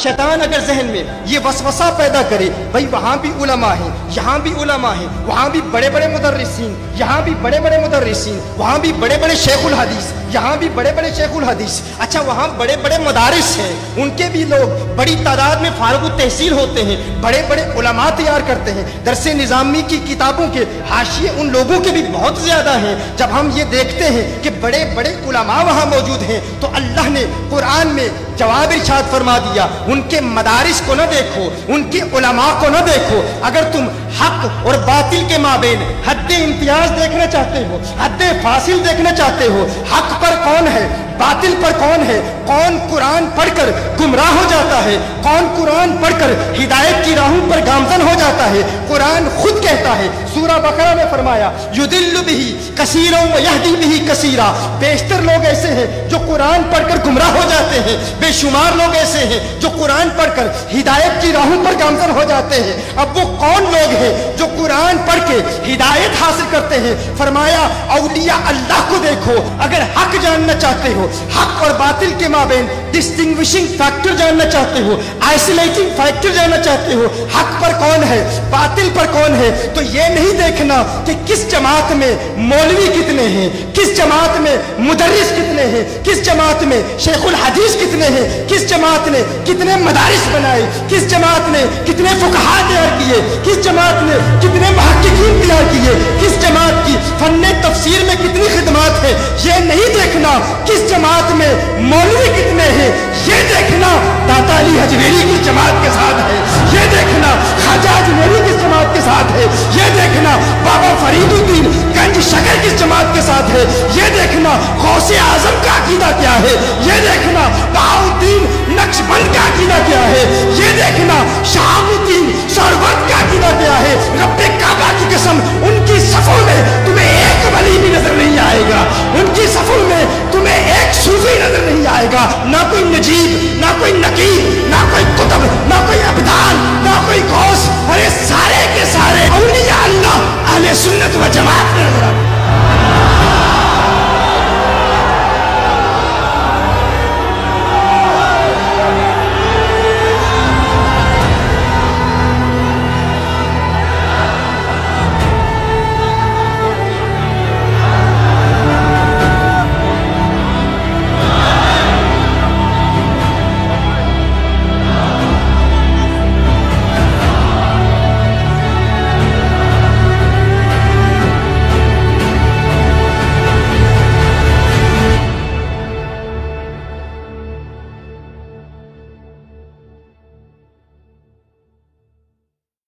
शैतान अगर जहन में ये वसवसा पैदा करे, भाई वहाँ भी उलमा हैं, यहाँ भी उलमा हैं, वहाँ भी बड़े बड़े मुदर्रिसीन, यहाँ भी बड़े बड़े मुदर्रिसीन, वहाँ भी बड़े बड़े शेखुल हदीस, यहाँ भी बड़े बड़े शेखुल हदीस, अच्छा वहाँ बड़े बड़े मदारिस हैं, उनके भी लोग बड़ी तादाद में फारुग तहसील होते हैं, बड़े बड़े उलमा तैयार करते हैं, दरसे निज़ामी की किताबों के हाशिए उन लोगों के भी बहुत ज़्यादा हैं। जब हम ये देखते हैं कि बड़े बड़े उलमा वहाँ मौजूद हैं, तो अल्लाह ने कुरान में जवाब इरशाद फरमा दिया, उनके मदारिस को न देखो, उनके उलमा को न देखो। अगर तुम हक और बातिल के माबेन हद इम्तियाज देखना चाहते हो, हद फासिल देखना चाहते हो, हक पर कौन है, बातिल पर कौन है, कौन कुरान पढ़कर गुमराह हो जाता है, कौन कुरान पढ़कर हिदायत की राहों पर गामजन हो जाता है, कुरान खुद कहता है, सूरह बकरा में फरमाया, युदिल्लु बिही कसीरा व यहदी बिही कसीरा, बेशतर लोग ऐसे हैं जो कुरान पढ़कर गुमराह हो जाते हैं, बेशुमार लोग ऐसे हैं जो कुरान पढ़कर हिदायत की राहों पर गामजन हो जाते हैं। अब वो कौन लोग हैं जो कुरान पढ़ के हिदायत हासिल करते हैं? फरमाया, औलिया अल्लाह को देखो। अगर हक जानना चाहते हो, हक और बातिल के माबेन डिस्टिंग्विशिंग फैक्टर जानना चाहते हो, आइसोलेटिंग फैक्टर जानना चाहते हो, हक पर कौन है, बातिल पर कौन है, तो ये नहीं देखना कि किस जमात में मौलवी कितने हैं, किस जमात में मुदर्रिस कितने हैं, किस जमात में शेखुल हदीस कितने हैं, किस जमात ने कितने मदारिस बनाए, किस जमात ने कितने फुकहा तैयार किए, किस जमात ने कितने मुहक्किकीन तैयार किए, किस जमात की फन्ने तफसीर में कितनी खिदमत है। ये नहीं देखना किस जमात में मौलवी कितने हैं, ये देखना दाता